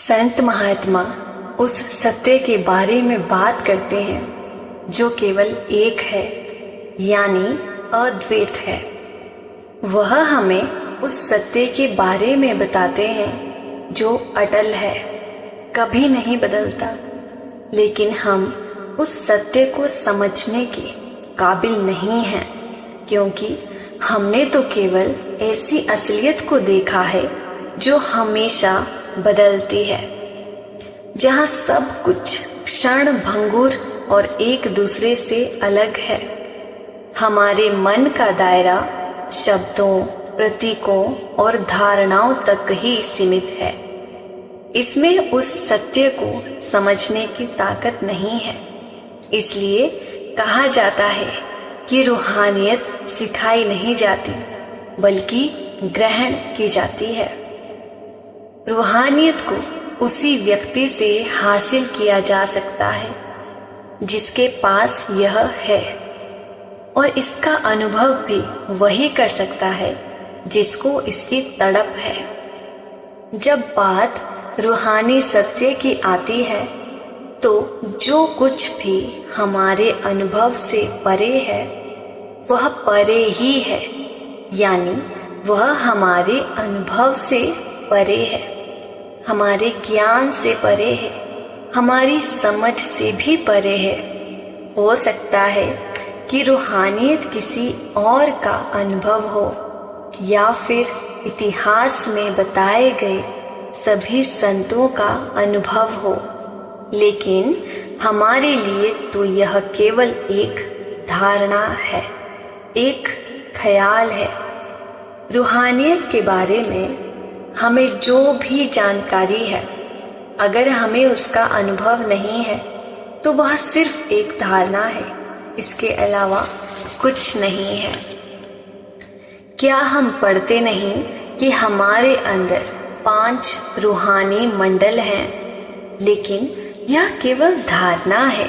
संत महात्मा उस सत्य के बारे में बात करते हैं जो केवल एक है, यानी अद्वैत है। वह हमें उस सत्य के बारे में बताते हैं जो अटल है, कभी नहीं बदलता। लेकिन हम उस सत्य को समझने के काबिल नहीं हैं, क्योंकि हमने तो केवल ऐसी असलियत को देखा है जो हमेशा बदलती है, जहाँ सब कुछ क्षण भंगुर और एक दूसरे से अलग है। हमारे मन का दायरा शब्दों, प्रतीकों और धारणाओं तक ही सीमित है। इसमें उस सत्य को समझने की ताकत नहीं है। इसलिए कहा जाता है कि रूहानियत सिखाई नहीं जाती, बल्कि ग्रहण की जाती है। रूहानियत को उसी व्यक्ति से हासिल किया जा सकता है जिसके पास यह है, और इसका अनुभव भी वही कर सकता है जिसको इसकी तड़प है। जब बात रूहानी सत्य की आती है, तो जो कुछ भी हमारे अनुभव से परे है वह परे ही है, यानी वह हमारे अनुभव से परे है, हमारे ज्ञान से परे है, हमारी समझ से भी परे है। हो सकता है कि रूहानियत किसी और का अनुभव हो, या फिर इतिहास में बताए गए सभी संतों का अनुभव हो, लेकिन हमारे लिए तो यह केवल एक धारणा है, एक ख्याल है। रूहानियत के बारे में हमें जो भी जानकारी है, अगर हमें उसका अनुभव नहीं है तो वह सिर्फ एक धारणा है, इसके अलावा कुछ नहीं है। क्या हम पढ़ते नहीं कि हमारे अंदर 5 रूहानी मंडल हैं, लेकिन यह केवल धारणा है।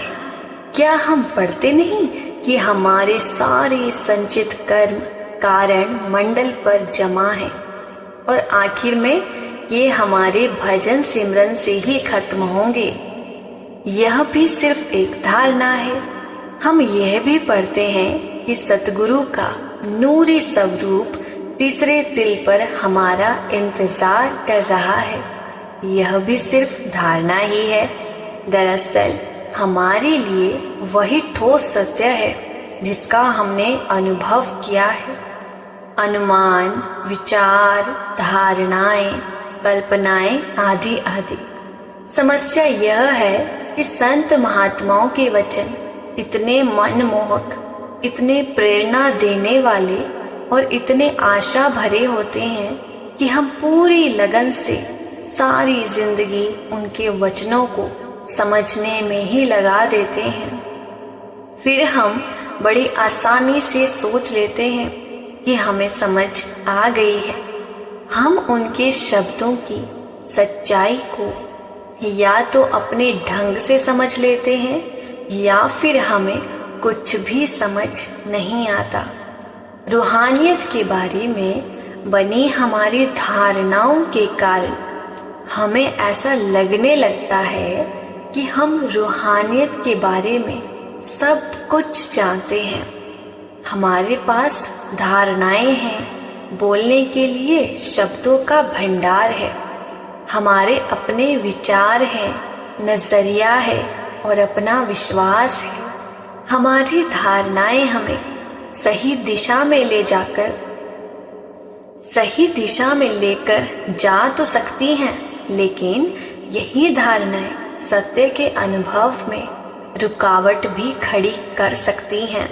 क्या हम पढ़ते नहीं कि हमारे सारे संचित कर्म कारण मंडल पर जमा हैं, और आखिर में ये हमारे भजन सिमरन से ही खत्म होंगे। यह भी सिर्फ एक धारणा है। हम यह भी पढ़ते हैं कि सतगुरु का नूरी स्वरूप तीसरे तिल पर हमारा इंतजार कर रहा है। यह भी सिर्फ धारणा ही है। दरअसल हमारे लिए वही ठोस सत्य है जिसका हमने अनुभव किया है। अनुमान, विचार, धारणाएं, कल्पनाएं आदि आदि। समस्या यह है कि संत महात्माओं के वचन इतने मनमोहक, इतने प्रेरणा देने वाले और इतने आशा भरे होते हैं कि हम पूरी लगन से सारी जिंदगी उनके वचनों को समझने में ही लगा देते हैं। फिर हम बड़ी आसानी से सोच लेते हैं कि हमें समझ आ गई है। हम उनके शब्दों की सच्चाई को या तो अपने ढंग से समझ लेते हैं, या फिर हमें कुछ भी समझ नहीं आता। रूहानियत के बारे में बनी हमारी धारणाओं के कारण हमें ऐसा लगने लगता है कि हम रूहानियत के बारे में सब कुछ जानते हैं। हमारे पास धारणाएं हैं, बोलने के लिए शब्दों का भंडार है, हमारे अपने विचार हैं, नजरिया है और अपना विश्वास है। हमारी धारणाएं हमें सही दिशा में लेकर जा तो सकती हैं, लेकिन यही धारणाएं सत्य के अनुभव में रुकावट भी खड़ी कर सकती हैं।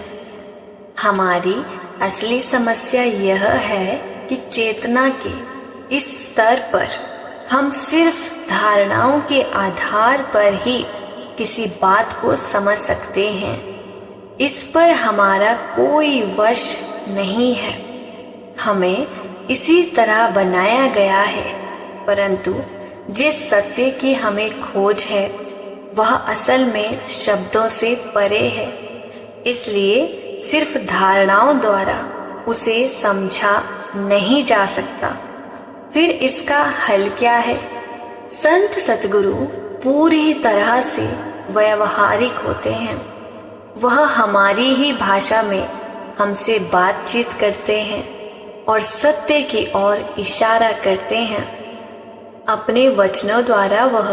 हमारी असली समस्या यह है कि चेतना के इस स्तर पर हम सिर्फ धारणाओं के आधार पर ही किसी बात को समझ सकते हैं। इस पर हमारा कोई वश नहीं है। हमें इसी तरह बनाया गया है, परंतु जिस सत्य की हमें खोज है वह असल में शब्दों से परे है। इसलिए सिर्फ धारणाओं द्वारा उसे समझा नहीं जा सकता। फिर इसका हल क्या है? संत सतगुरु पूरी तरह से व्यावहारिक होते हैं। वह हमारी ही भाषा में हमसे बातचीत करते हैं और सत्य की ओर इशारा करते हैं। अपने वचनों द्वारा वह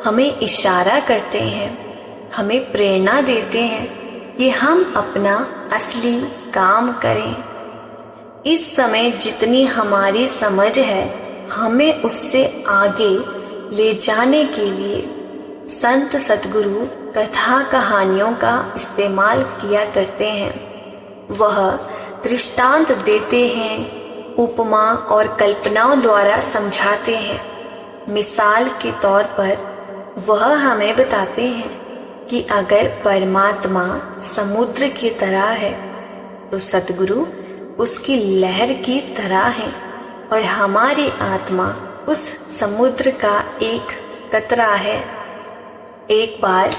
हमें इशारा करते हैं, हमें प्रेरणा देते हैं कि हम अपना असली काम करें। इस समय जितनी हमारी समझ है, हमें उससे आगे ले जाने के लिए संत सतगुरु कथा कहानियों का इस्तेमाल किया करते हैं। वह दृष्टांत देते हैं, उपमा और कल्पनाओं द्वारा समझाते हैं। मिसाल के तौर पर वह हमें बताते हैं कि अगर परमात्मा समुद्र की तरह है तो सतगुरु उसकी लहर की तरह है और हमारी आत्मा उस समुद्र का एक कतरा है। एक बार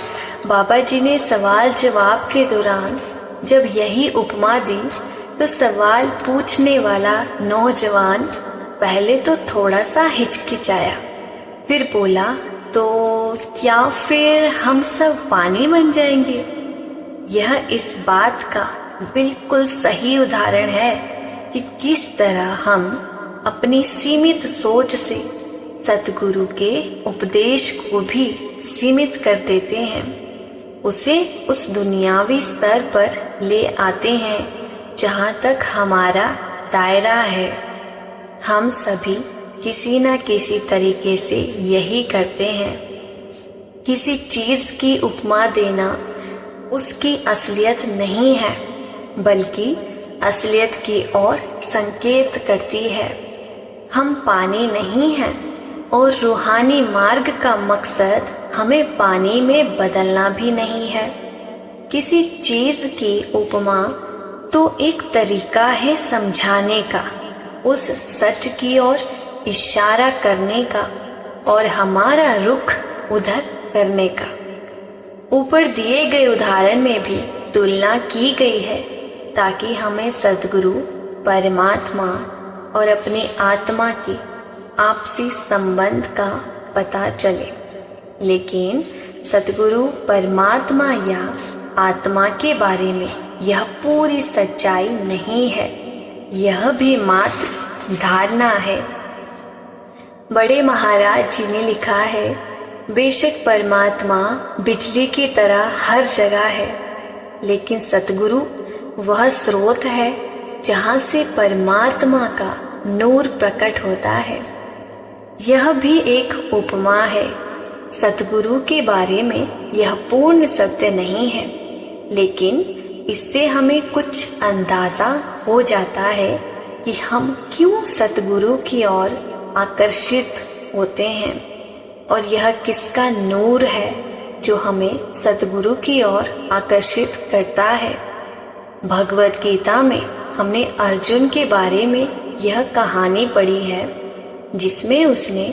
बाबा जी ने सवाल जवाब के दौरान जब यही उपमा दी तो सवाल पूछने वाला नौजवान पहले तो थोड़ा सा हिचकिचाया, फिर बोला, तो क्या फिर हम सब पानी बन जाएंगे? यह इस बात का बिल्कुल सही उदाहरण है कि किस तरह हम अपनी सीमित सोच से सतगुरु के उपदेश को भी सीमित कर देते हैं। उसे उस दुनियावी स्तर पर ले आते हैं जहाँ तक हमारा दायरा है। हम सभी किसी न किसी तरीके से यही करते हैं। किसी चीज की उपमा देना उसकी असलियत नहीं है, बल्कि असलियत की ओर संकेत करती है। हम पानी नहीं हैं और रूहानी मार्ग का मकसद हमें पानी में बदलना भी नहीं है। किसी चीज की उपमा तो एक तरीका है समझाने का, उस सच की ओर इशारा करने का और हमारा रुख उधर करने का। ऊपर दिए गए उदाहरण में भी तुलना की गई है ताकि हमें सद्गुरु, परमात्मा और अपनी आत्मा की आपसी संबंध का पता चले। लेकिन सद्गुरु, परमात्मा या आत्मा के बारे में यह पूरी सच्चाई नहीं है, यह भी मात्र धारणा है। बड़े महाराज जी ने लिखा है, बेशक परमात्मा बिजली की तरह हर जगह है, लेकिन सतगुरु वह स्रोत है जहाँ से परमात्मा का नूर प्रकट होता है। यह भी एक उपमा है। सतगुरु के बारे में यह पूर्ण सत्य नहीं है, लेकिन इससे हमें कुछ अंदाजा हो जाता है कि हम क्यों सतगुरु की ओर आकर्षित होते हैं और यह किसका नूर है जो हमें सतगुरु की ओर आकर्षित करता है। भगवत गीता में हमने अर्जुन के बारे में यह कहानी पढ़ी है जिसमें उसने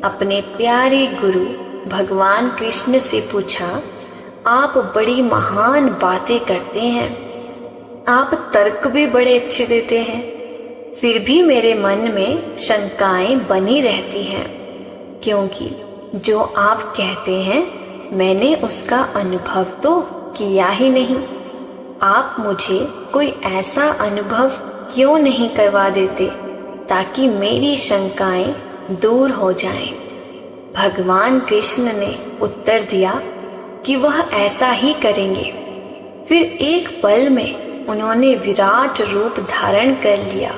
अपने प्यारे गुरु भगवान कृष्ण से पूछा, आप बड़ी महान बातें करते हैं, आप तर्क भी बड़े अच्छे देते हैं, फिर भी मेरे मन में शंकाएं बनी रहती हैं, क्योंकि जो आप कहते हैं मैंने उसका अनुभव तो किया ही नहीं। आप मुझे कोई ऐसा अनुभव क्यों नहीं करवा देते ताकि मेरी शंकाएं दूर हो जाएं। भगवान कृष्ण ने उत्तर दिया कि वह ऐसा ही करेंगे। फिर एक पल में उन्होंने विराट रूप धारण कर लिया।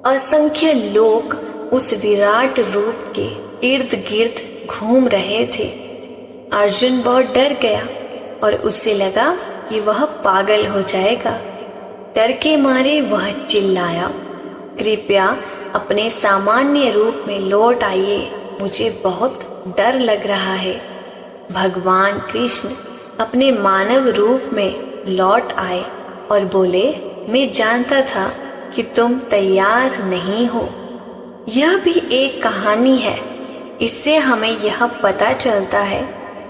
असंख्य लोग उस विराट रूप के इर्द गिर्द घूम रहे थे। अर्जुन बहुत डर गया और उसे लगा कि वह पागल हो जाएगा। डर के मारे वह चिल्लाया, कृपया अपने सामान्य रूप में लौट आइए, मुझे बहुत डर लग रहा है। भगवान कृष्ण अपने मानव रूप में लौट आए और बोले, मैं जानता था कि तुम तैयार नहीं हो। यह भी एक कहानी है। इससे हमें यह पता चलता है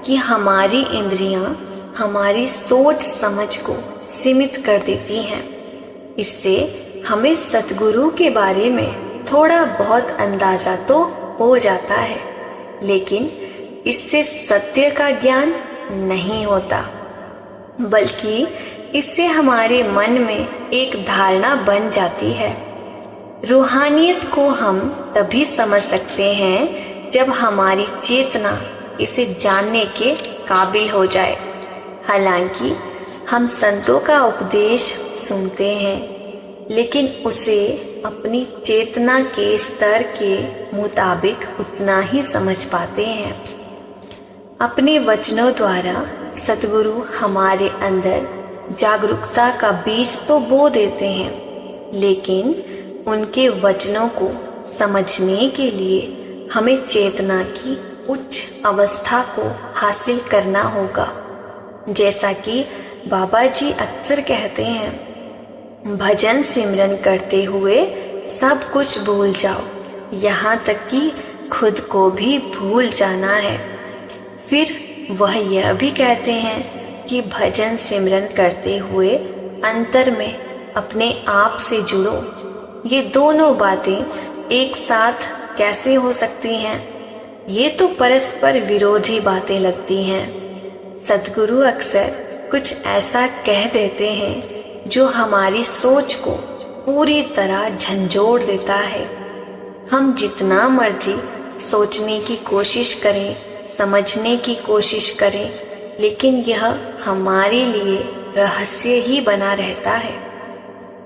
कि हमारी इंद्रियां हमारी सोच समझ को सीमित कर देती हैं। इससे हमें सतगुरु के बारे में थोड़ा बहुत अंदाजा तो हो जाता है, लेकिन इससे सत्य का ज्ञान नहीं होता, बल्कि इससे हमारे मन में एक धारणा बन जाती है। रूहानियत को हम तभी समझ सकते हैं जब हमारी चेतना इसे जानने के काबिल हो जाए। हालांकि हम संतों का उपदेश सुनते हैं, लेकिन उसे अपनी चेतना के स्तर के मुताबिक उतना ही समझ पाते हैं। अपने वचनों द्वारा सद्गुरु हमारे अंदर जागरूकता का बीज तो बो देते हैं, लेकिन उनके वचनों को समझने के लिए हमें चेतना की उच्च अवस्था को हासिल करना होगा। जैसा कि बाबा जी अक्सर कहते हैं, भजन सिमरन करते हुए सब कुछ भूल जाओ, यहाँ तक कि खुद को भी भूल जाना है। फिर वह यह भी कहते हैं कि भजन सिमरन करते हुए अंतर में अपने आप से जुड़ो। ये दोनों बातें एक साथ कैसे हो सकती हैं? ये तो परस्पर विरोधी बातें लगती हैं। सद्गुरु अक्सर कुछ ऐसा कह देते हैं जो हमारी सोच को पूरी तरह झंझोड़ देता है। हम जितना मर्जी सोचने की कोशिश करें, समझने की कोशिश करें, लेकिन यह हमारे लिए रहस्य ही बना रहता है।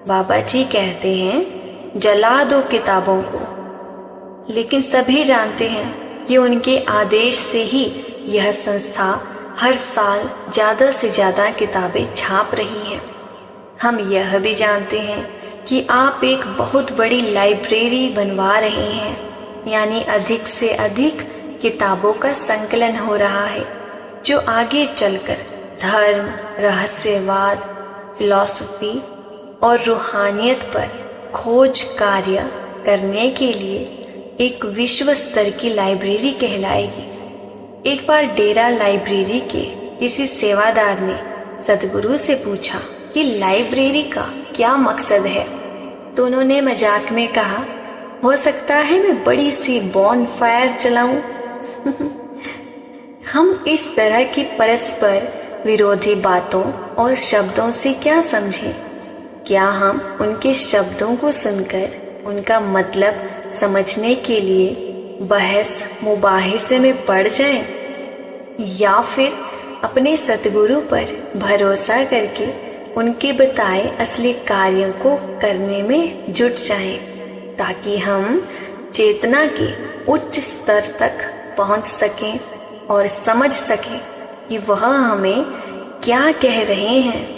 बाबा जी कहते हैं, जला दो किताबों को, लेकिन सभी जानते हैं कि उनके आदेश से ही यह संस्था हर साल ज़्यादा से ज़्यादा किताबें छाप रही हैं। हम यह भी जानते हैं कि आप एक बहुत बड़ी लाइब्रेरी बनवा रहे हैं, यानी अधिक से अधिक किताबों का संकलन हो रहा है, जो आगे चलकर धर्म, रहस्यवाद, फिलॉसफी और रूहानियत पर खोज कार्य करने के लिए एक विश्व स्तर की लाइब्रेरी कहलाएगी। एक बार डेरा लाइब्रेरी के किसी सेवादार ने सद्गुरु से पूछा कि लाइब्रेरी का क्या मकसद है, तो उन्होंने मजाक में कहा, हो सकता है मैं बड़ी सी बॉनफायर जलाऊं। हम इस तरह की परस्पर विरोधी बातों और शब्दों से क्या समझें? क्या हम उनके शब्दों को सुनकर उनका मतलब समझने के लिए बहस मुबाहिसे में पड़ जाएं, या फिर अपने सतगुरु पर भरोसा करके उनके बताए असली कार्यों को करने में जुट जाएं, ताकि हम चेतना के उच्च स्तर तक पहुंच सकें और समझ सकें कि वह हमें क्या कह रहे हैं।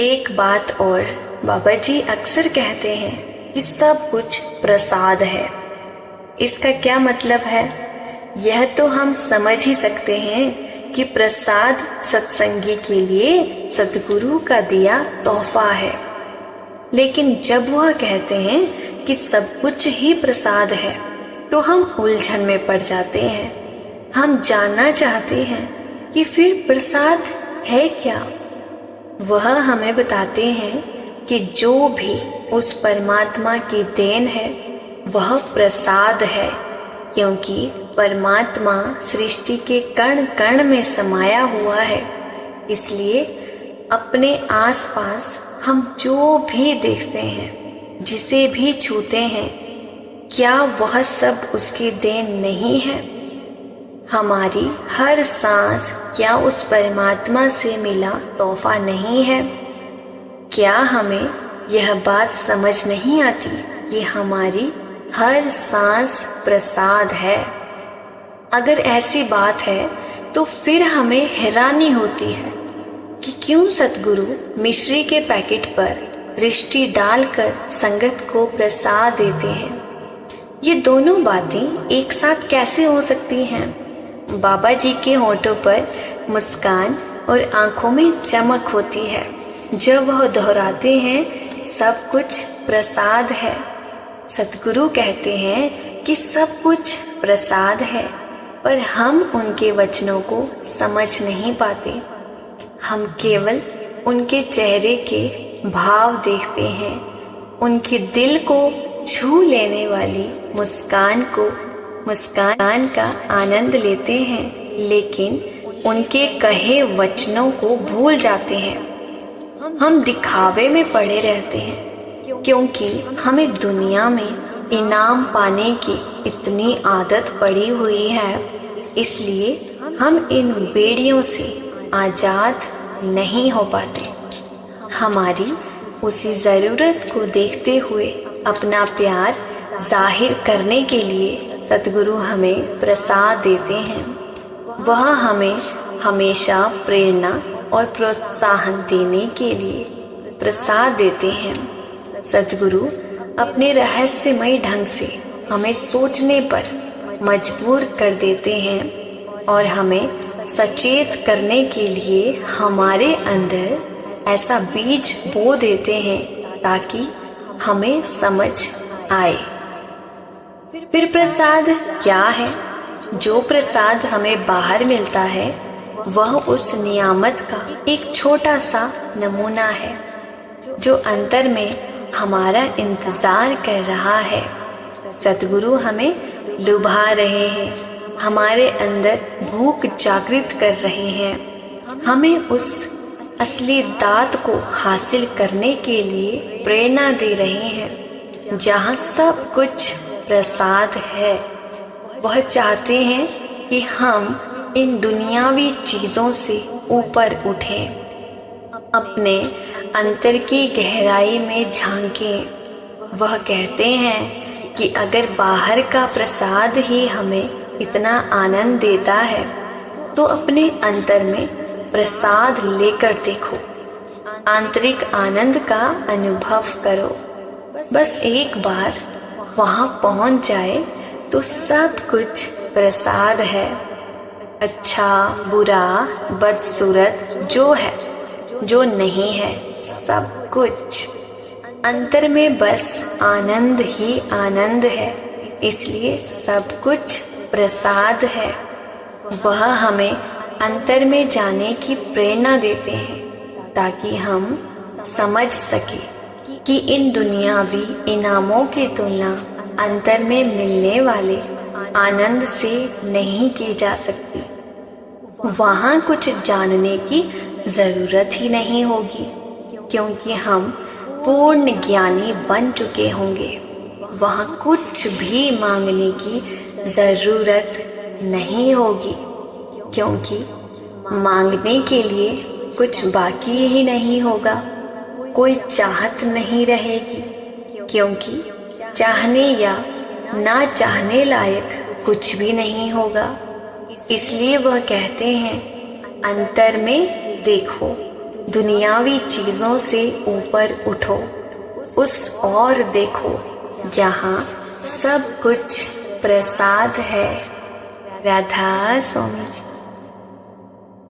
एक बात और बाबा जी अक्सर कहते हैं कि सब कुछ प्रसाद है। इसका क्या मतलब है? यह तो हम समझ ही सकते हैं कि प्रसाद सत्संगी के लिए सद्गुरु का दिया तोहफा है। लेकिन जब वह कहते हैं कि सब कुछ ही प्रसाद है, तो हम उलझन में पड़ जाते हैं। हम जानना चाहते हैं कि फिर प्रसाद है क्या? वह हमें बताते हैं कि जो भी उस परमात्मा की देन है वह प्रसाद है, क्योंकि परमात्मा सृष्टि के कण कण में समाया हुआ है। इसलिए अपने आसपास हम जो भी देखते हैं, जिसे भी छूते हैं, क्या वह सब उसकी देन नहीं है? हमारी हर सांस क्या उस परमात्मा से मिला तोहफा नहीं है? क्या हमें यह बात समझ नहीं आती कि हमारी हर सांस प्रसाद है? अगर ऐसी बात है तो फिर हमें हैरानी होती है कि क्यों सतगुरु मिश्री के पैकेट पर दृष्टि डालकर संगत को प्रसाद देते हैं। ये दोनों बातें एक साथ कैसे हो सकती हैं? बाबा जी के होठों पर मुस्कान और आंखों में चमक होती है जब वह दोहराते हैं, सब कुछ प्रसाद है। सतगुरु कहते हैं कि सब कुछ प्रसाद है, पर हम उनके वचनों को समझ नहीं पाते। हम केवल उनके चेहरे के भाव देखते हैं, उनके दिल को छू लेने वाली मुस्कान को मुस्कान का आनंद लेते हैं, लेकिन उनके कहे वचनों को भूल जाते हैं। हम दिखावे में पड़े रहते हैं, क्योंकि हमें दुनिया में इनाम पाने की इतनी आदत पड़ी हुई है। इसलिए हम इन बेड़ियों से आजाद नहीं हो पाते। हमारी उसी ज़रूरत को देखते हुए अपना प्यार जाहिर करने के लिए सतगुरु हमें प्रसाद देते हैं। वह हमें हमेशा प्रेरणा और प्रोत्साहन देने के लिए प्रसाद देते हैं। सतगुरु अपने रहस्यमय ढंग से हमें सोचने पर मजबूर कर देते हैं और हमें सचेत करने के लिए हमारे अंदर ऐसा बीज बो देते हैं ताकि हमें समझ आए। फिर प्रसाद क्या है? जो प्रसाद हमें बाहर मिलता है वह उस नियामत का एक छोटा सा नमूना है जो अंतर में हमारा इंतजार कर रहा है। सतगुरु हमें लुभा रहे हैं, हमारे अंदर भूख जागृत कर रहे हैं, हमें उस असली दात को हासिल करने के लिए प्रेरणा दे रहे हैं। जहाँ सब कुछ प्रसाद है, वह चाहते हैं कि हम इन दुनियावी चीज़ों से ऊपर उठें, अपने अंतर की गहराई में झांकें। वह कहते हैं कि अगर बाहर का प्रसाद ही हमें इतना आनंद देता है तो अपने अंतर में प्रसाद लेकर देखो, आंतरिक आनंद का अनुभव करो। बस एक बार वहाँ पहुँच जाए तो सब कुछ प्रसाद है। अच्छा, बुरा, बदसूरत जो है, जो नहीं है, सब कुछ अंतर में बस आनंद ही आनंद है। इसलिए सब कुछ प्रसाद है। वह हमें अंतर में जाने की प्रेरणा देते हैं ताकि हम समझ सके कि इन दुनियावी इनामों की तुलना अंतर में मिलने वाले आनंद से नहीं की जा सकती। वहाँ कुछ जानने की जरूरत ही नहीं होगी, क्योंकि हम पूर्ण ज्ञानी बन चुके होंगे। वहाँ कुछ भी मांगने की जरूरत नहीं होगी, क्योंकि मांगने के लिए कुछ बाकी ही नहीं होगा। कोई चाहत नहीं रहेगी, क्योंकि चाहने या ना चाहने लायक कुछ भी नहीं होगा। इसलिए वह कहते हैं, अंतर में देखो, दुनियावी चीजों से ऊपर उठो, उस और देखो जहाँ सब कुछ प्रसाद है। राधा स्वामी जी।